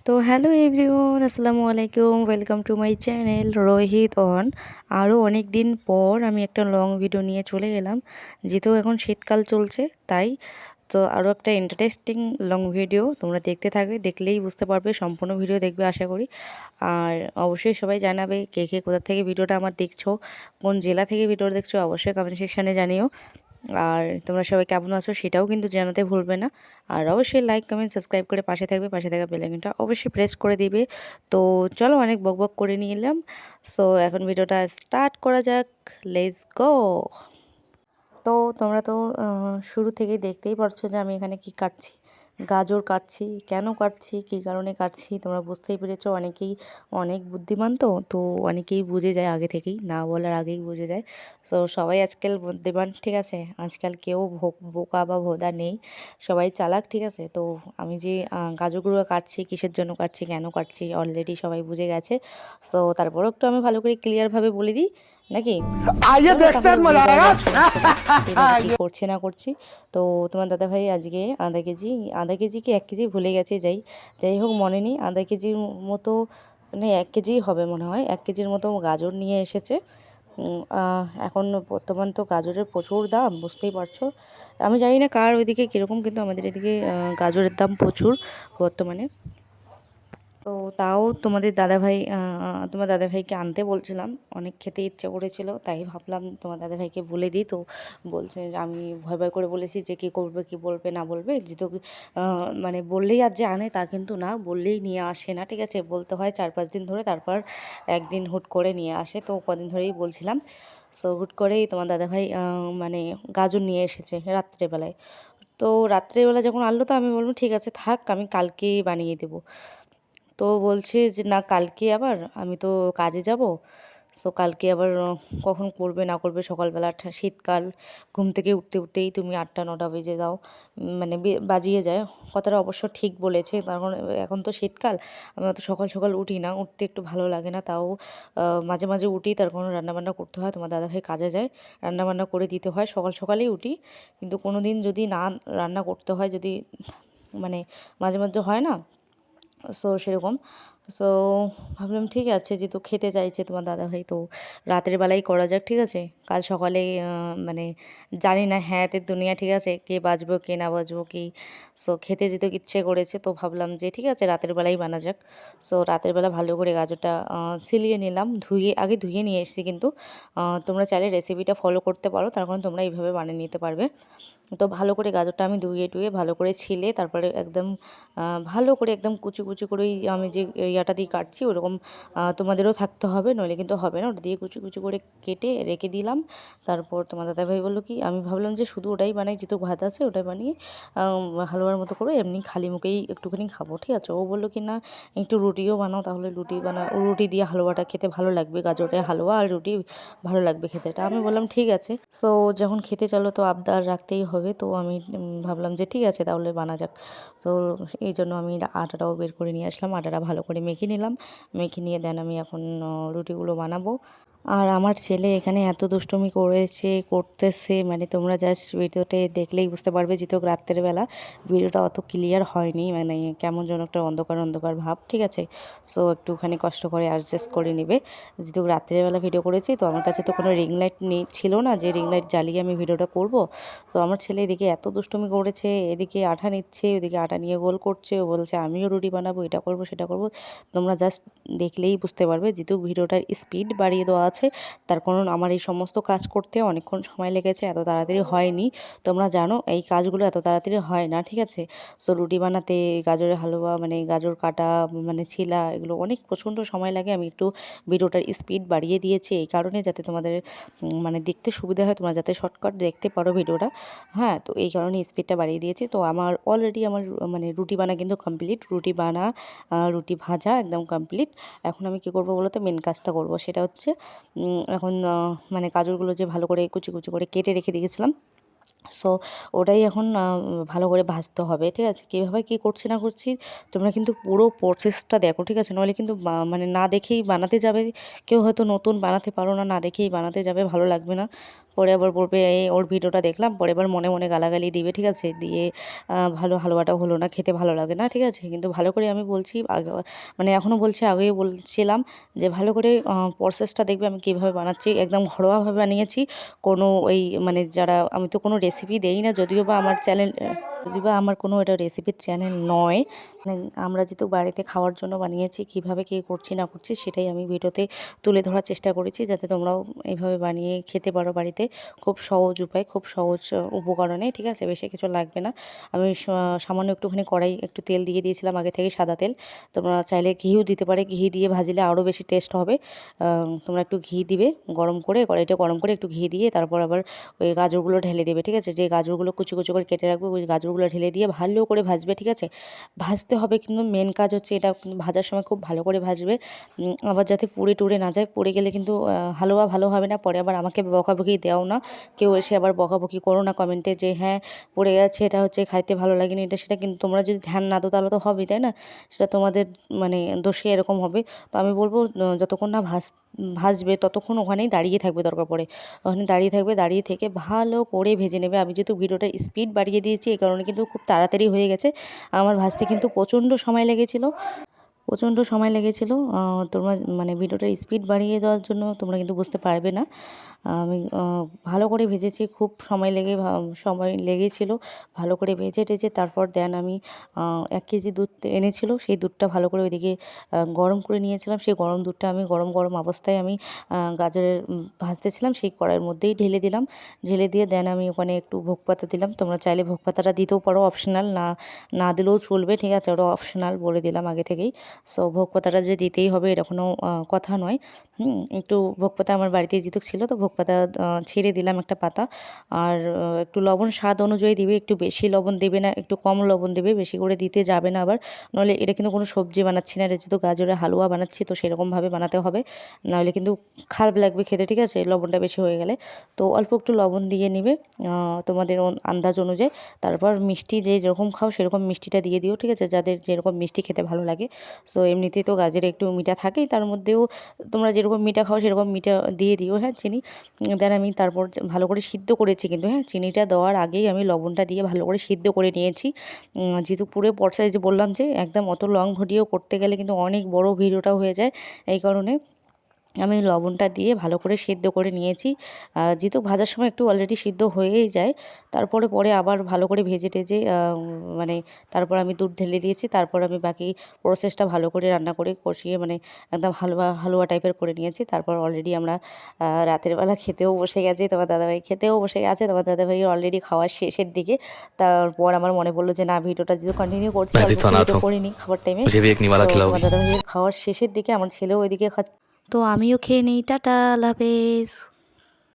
তো hello everyone, আসসালামু আলাইকুম। Welcome to my channel Rohit on. আরও অনেক দিন পর আমি একটা লং ভিডিও নিয়ে চলে গেলাম, যেহেতু এখন শীতকাল চলছে তাই। তো আরও একটা ইন্টারেস্টিং লং ভিডিও তোমরা দেখতে থাকবে, দেখলেই বুঝতে পারবে, সম্পূর্ণ ভিডিও দেখবে আশা করি। আর অবশ্যই সবাই জানাবে কে কে কোথা থেকে ভিডিওটা আমার দেখছো, কোন জেলা থেকে ভিডিওটা দেখছো, অবশ্যই কমেন্ট সেকশানে জানিও। আর তোমরা সবাই কেমন আছো সেটাও কিন্তু জানাতে ভুলবে না। আর অবশ্যই লাইক কমেন্ট সাবস্ক্রাইব করে পাশে থাকবে, পাশে থাকা বেল আইকনটা অবশ্যই প্রেস করে দিবে। তো চলো, অনেক বকবক করে নিয়ে এলাম। সো এখন ভিডিওটা স্টার্ট করা যাক, লেটস গো। তো তোমরা তো শুরু থেকেই দেখতেই পারছো যে আমি এখানে কি কাটছি। গাজর কাটছি। কেন কাটছি, কী কারণে কাটছি তোমরা বুঝতেই পেরেছো। অনেকেই অনেক বুদ্ধিমান, তো অনেকেই বুঝে যায় আগে থেকেই, না বলার আগেই বুঝে যায়। সো সবাই আজকাল বুদ্ধিমান, ঠিক আছে। আজকাল কেউ বোকা বা ভোদা নেই, সবাই চালাক, ঠিক আছে। তো আমি যে গাজরগুলো কাটছি, কিসের জন্য কাটছি, কেন কাটছি, অলরেডি সবাই বুঝে গেছে। সো তারপরেও একটু আমি ভালো করে ক্লিয়ারভাবে বলে দিই নাকি। आइए চলো देखते তাহলে हैं বলে मजा দেওয়া आएगा। যাক সমস্তটা, কীভাবে কী করছি না করছি। তো তোমার দাদাভাই আজকে আধা কেজি কি 1 কেজি ভুলে গেছে, যাই হোক মনে নেই, আধা কেজির মতো, মানে 1 কেজিই হবে মনে হয়, 1 কেজির মতো গাজর নিয়ে এসেছে। এখন বর্তমান তো গাজরের প্রচুর দাম, বুঝতেই পারছো। আমি জানি না কার ওইদিকে কীরকম, কিন্তু আমাদের এদিকে গাজরের দাম প্রচুর বর্তমানে। তো তাও তোমার দাদাভাইকে আনতে বলছিলাম, অনেক খেতে ইচ্ছে করেছিল, তাই ভাবলাম তোমার দাদাভাইকে বলে দিই। তো বলছে যে আমি ভয় ভয় করে বলেছি যে কী করবে, কী বলবে না বলবে, যেহেতু মানে বললেই আর যে আনে তা কিন্তু না, বললেই নিয়ে আসে না, ঠিক আছে। বলতে হয় 4-5 দিন ধরে, তারপর একদিন হুট করে নিয়ে আসে। তো কদিন ধরেই বলছিলাম। সো হুট করেই তোমার দাদাভাই মানে গাজর নিয়ে এসেছে রাত্রেবেলায়। তো রাত্রেবেলা যখন আনলো, তো আমি বললাম ঠিক আছে থাক, আমি কালকেই বানিয়ে দেবো। তো বলছে যে না, কালকে আবার আমি তো কাজে যাব। সো কালকে আবার কখন করবে না করবে, সকালবেলা শীতকাল, ঘুম থেকে উঠতে উঠতেই তুমি 8টা-9টা বেজে দাও, মানে বাজিয়ে যায়। কথাটা অবশ্য ঠিক বলেছে, কারণ এখন তো শীতকাল, আমি অত সকাল সকাল উঠি না, উঠতে একটু ভালো লাগে না, তাও মাঝে মাঝে উঠি, তার কারণ রান্নাবান্না করতে হয়, তোমার দাদাভাই কাজে যায়, রান্নাবান্না করে দিতে হয়, সকাল সকালেই উঠি। কিন্তু কোনো দিন যদি না রান্না করতে হয়, যদি মানে মাঝে মাঝে হয় না, সো সেরকম। সো ভাবলাম ঠিক আছে, যেহেতু খেতে চাইছে তোমার দাদাভাই, তো রাতের বেলাই করা যাক, ঠিক আছে। কাল সকালে মানে জানি না হ্যাঁতের দুনিয়া, ঠিক আছে, কে বাজবো কে না বাজবো কি। সো খেতে যেতে ইচ্ছে করেছে, তো ভাবলাম যে ঠিক আছে রাতের বেলাই বানা যাক। সো রাতের বেলা ভালো করে গাজরটা ছিলিয়ে নিলাম, আগে ধুয়ে নিয়ে এসেছি, কিন্তু তোমরা চাইলে রেসিপিটা ফলো করতে পারো, তার কারণ তোমরা এইভাবে বানিয়ে নিতে পারবে। তো ভালো করে গাজরটা আমি ধুয়ে টুয়ে ভালো করে ছিলে, তারপরে একদম ভালো করে একদম কুচি কুচি করেই আমি যে ইয়াটা দিয়ে কাটছি ওরকম তোমাদেরও থাকতে হবে, নইলে কিন্তু হবে না। ওটা দিয়ে কুচি কুচি করে কেটে রেখে দিলাম। তারপর তোমার দাদাভাই বললো কি, আমি ভাবলাম যে শুধু ওটাই বানাই, যেহেতু ভাত আছে ওটাই বানিয়ে হালুয়ার মতো করে এমনি খালি মুখেই একটুখানি খাবো, ঠিক আছে। ও বললো কি না, একটু রুটিও বানাও, তাহলে রুটি দিয়ে হালুয়াটা খেতে ভালো লাগবে, গাজরের হালুয়া আর রুটি ভালো লাগবে খেতে। এটা আমি বললাম ঠিক আছে। সো যখন খেতে চলো তো আবদার রাখতেই হবে, তো আমি ভাবলাম যে ঠিক আছে তাহলে বানা যাক। তো এই জন্য আমি আটাটাও বের করে নিয়ে আসলাম, আটাটা ভালো করে মেখে নিলাম, মেখে নিয়ে দেন আমি এখন রুটিগুলো বানাবো। আর আমার ছেলে এখানে এত দুষ্টুমি করতেছে, মানে তোমরা জাস্ট ভিডিওতে দেখলেই বুঝতে পারবে, যেহেতু রাত্রের বেলা ভিডিওটা অত ক্লিয়ার হয়নি, মানে কেমন যেন একটা অন্ধকার অন্ধকার ভাব, ঠিক আছে। সো একটুখানি কষ্ট করে অ্যাডজাস্ট করে নিবে, যেহেতু রাত্রেবেলা ভিডিও করেছি, তো আমার কাছে তো কোনো রিং লাইট ছিল না যে রিং লাইট জ্বালিয়ে আমি ভিডিওটা করব। তো আমার ছেলে এদিকে এত দুষ্টুমি করেছে, এদিকে আঠা নিচ্ছে, ওদিকে আটা নিয়ে গোল করছে, ও বলছে আমিও রুটি বানাবো, এটা করব সেটা করব। তোমরা জাস্ট দেখলেই বুঝতে পারবে, যেহেতু ভিডিওটার স্পিড বাড়িয়ে দেওয়া আছে, তার কারণ আমার এই সমস্ত কাজ করতে অনেকক্ষণ সময় লেগেছে, এত তাড়াতাড়ি হয়নি। তোমরা জানো এই কাজগুলো এত তাড়াতাড়ি হয় না, ঠিক আছে। সো রুটি বানাতে, গাজরের হালুয়া মানে গাজর কাটা, মানে ছিলা, এগুলো অনেক প্রচণ্ড সময় লাগে। আমি একটু ভিডিওটার স্পিড বাড়িয়ে দিয়েছি এই কারণে, যাতে তোমাদের মানে দেখতে সুবিধা হয়, তোমরা যাতে শর্টকাট দেখতে পারো ভিডিওটা। হ্যাঁ, তো এই কারণে স্পিডটা বাড়িয়ে দিয়েছি। তো আমার অলরেডি মানে রুটি বানা কিন্তু কমপ্লিট, রুটি ভাজা একদম কমপ্লিট। এখন আমি কী করবো বলো তো, মেন কাজটা করব, সেটা হচ্ছে এখন মানে গাজরগুলো যে ভালো করে কুচি কুচি করে কেটে রেখে দিয়েছিলাম, সো ওটাই এখন ভালো করে ভাজতে হবে, ঠিক আছে। কীভাবে কী করছি না করছি তোমরা কিন্তু পুরো প্রসেসটা দেখো, ঠিক আছে, নাহলে কিন্তু মানে না দেখেই বানাতে যাবে। কেউ হয়তো নতুন বানাতে পারো না, না দেখেই বানাতে যাবে, ভালো লাগবে না। পরে আবার বলবে এই ওর ভিডিওটা দেখলাম, পরে আবার মনে মনে গালাগালি দিবে, ঠিক আছে, দিয়ে ভালো হালুয়াটা হলো না, খেতে ভালো লাগে না, ঠিক আছে। কিন্তু ভালো করে আমি বলছি আগে, মানে এখনও বলছি, আগেই বলছিলাম যে ভালো করে প্রসেসটা দেখবে আমি কীভাবে বানাচ্ছি, একদম ঘরোয়াভাবে বানিয়েছি। কোনো ওই মানে যারা, আমি তো কোনো রেসিপি দেই না, যদিও বা আমার চ্যানেল, যদিও বা আমার কোনো এটা রেসিপির চ্যানেল নয়, মানে আমরা যেহেতু বাড়িতে খাওয়ার জন্য বানিয়েছি, কীভাবে কী করছি না করছি সেটাই আমি ভিডিওতে তুলে ধরার চেষ্টা করেছি, যাতে তোমরাও এইভাবে বানিয়ে খেতে পারো বাড়িতে। খুব সহজ উপায়, খুব সহজ উপকরণে, ঠিক আছে, বেশি কিছু লাগবে না। আমি সামান্য একটুখানি কড়াই একটু তেল দিয়ে দিয়েছিলাম আগে থেকে, সাদা তেল। তোমরা চাইলে ঘিও দিতে পারে, ঘি দিয়ে ভাজলে আরও বেশি টেস্ট হবে। তোমরা একটু ঘি দিবে, গরম করে কড়াইটা গরম করে একটু ঘি দিয়ে তারপর আবার ওই গাজরগুলো ঢেলে দেবে, ঠিক আছে। যে গাজরগুলো কুচি কুচি করে কেটে রাখবে, ওই গাজরগুলো ঢেলে দিয়ে ভালো করে ভাজবে, ঠিক আছে। ভাজতে হবে, কিন্তু মেন কাজ হচ্ছে এটা, কিন্তু ভাজার সময় খুব ভালো করে ভাজবে। আবার যাতে পুড়ে টুড়ে না যায়, পুড়ে গেলে কিন্তু হালুয়া ভালো হবে না। পরে আবার আমাকে বকাবকি দেও না, কেউ এসে আবার বকাবকি করো না কমেন্টে যে হ্যাঁ পড়ে গেছে, এটা হচ্ছে খাইতে ভালো লাগেনি, এটা সেটা। কিন্তু তোমরা যদি ধ্যান না দাও তাহলে তো হবেই, তাই না? সেটা তোমাদের মানে দোষে এরকম হবে। তো আমি বলবো যতক্ষণ না ভাজবে ততক্ষণ ওখানেই দাঁড়িয়ে থাকবে, দরকার পড়ে ওখানে দাঁড়িয়ে থাকবে, দাঁড়িয়ে থেকে ভালো করে ভেজে নেবে। আমি যেহেতু ভিডিওটা স্পিড বাড়িয়ে দিয়েছি, এই কারণে কিন্তু খুব তাড়াতাড়ি হয়ে গেছে। আমার ভাজতে কিন্তু প্রচণ্ড সময় লেগেছিলো, প্রচণ্ড সময় লেগেছিলো। তোমরা মানে ভিডিওটার স্পিড বাড়িয়ে দেওয়ার জন্য তোমরা কিন্তু বুঝতে পারবে না। আমি ভালো করে ভেজেছি, খুব সময় লেগেছিলো ভালো করে ভেজে টেজে। তারপর দেন আমি 1 কেজি দুধ এনেছিল, সেই দুধটা ভালো করে ওইদিকে গরম করে নিয়েছিলাম। সেই গরম দুধটা আমি গরম গরম অবস্থায় আমি গাজরের ভাজতেছিলাম, সেই কড়াইয়ের মধ্যেই ঢেলে দিলাম। ঢেলে দিয়ে দেন আমি ওখানে একটু ভোগ পাতা দিলাম। তোমরা চাইলে ভোগ পাতাটা দিতেও পারো, অপশনাল, না দিলেও চলবে, ঠিক আছে, ওটা অপশনাল বলে দিলাম আগে থেকেই। সো ভোগ পাতাটা যে দিতেই হবে এটা কোনো কথা নয়। একটু ভোগ পাতা আমার বাড়িতেই যেহেতু ছিল, তো ভোগ পাতা ছিঁড়ে দিলাম একটা পাতা। আর একটু লবণ স্বাদ অনুযায়ী দিবে, একটু বেশি লবণ দেবে না, একটু কম লবণ দেবে, বেশি করে দিতে যাবে না আবার। নইলে এটা কিন্তু কোনো সবজি বানাচ্ছি না, এটা যেহেতু গাজরের হালুয়া বানাচ্ছি, তো সেরকমভাবে বানাতে হবে, নাহলে কিন্তু খারাপ লাগবে খেতে, ঠিক আছে, লবণটা বেশি হয়ে গেলে। তো অল্প একটু লবণ দিয়ে নিবে তোমাদের আন্দাজ অনুযায়ী। তারপর মিষ্টি যে যেরকম খাও সেরকম মিষ্টিটা দিয়ে দিও, ঠিক আছে, যাদের যেরকম মিষ্টি খেতে ভালো লাগে। সো এমনিতেই তো গাজরে একটু মিঠা থাকেই, তার মধ্যেও তোমরা যেরকম মিঠা খাও সেরকম মিঠা দিয়ে দিও, হ্যাঁ, চিনি। দেন আমি তারপর ভালো করে সিদ্ধ করেছি কিন্তু, হ্যাঁ, চিনিটা দেওয়ার আগেই আমি লবণটা দিয়ে ভালো করে সিদ্ধ করে নিয়েছি। যেহেতু পুরো পর্সায় যে বললাম যে একদম অত লং ভিডিও করতে গেলে কিন্তু অনেক বড় ভিডিওটাও হয়ে যায়, এই কারণে আমি লবণটা দিয়ে ভালো করে সিদ্ধ করে নিয়েছি। যেহেতু ভাজার সময় একটু অলরেডি সিদ্ধ হয়েই যায়, তারপরে পরে আবার ভালো করে ভেজে টেজে মানে তারপর আমি দুধ ঢেলে দিয়েছি। তারপর আমি বাকি প্রসেসটা ভালো করে রান্না করে কষিয়ে মানে একদম হালুয়া হালুয়া টাইপের করে নিয়েছি। তারপর অলরেডি আমরা রাতের বেলা খেতেও বসে গেছি, তোমার দাদাভাই খেতেও বসে গেছে। তোমার দাদাভাই অলরেডি খাওয়ার শেষের দিকে। তারপর আমার মনে পড়লো যে না, ভিডিওটা যেহেতু কন্টিনিউ করছি, मैं भी অল্প तो একটু अनाथ ভিডিও हूँ, করে নিই খাবার টাইমে। मुझे भी एक निवाला সো তোমার खिलाओगी। দাদাভাইয়ের খাওয়ার শেষের দিকে আমার ছেলেও ওইদিকে তো আমিও খেয়ে নিই। টাটা, আল্লাহ হাফেজ।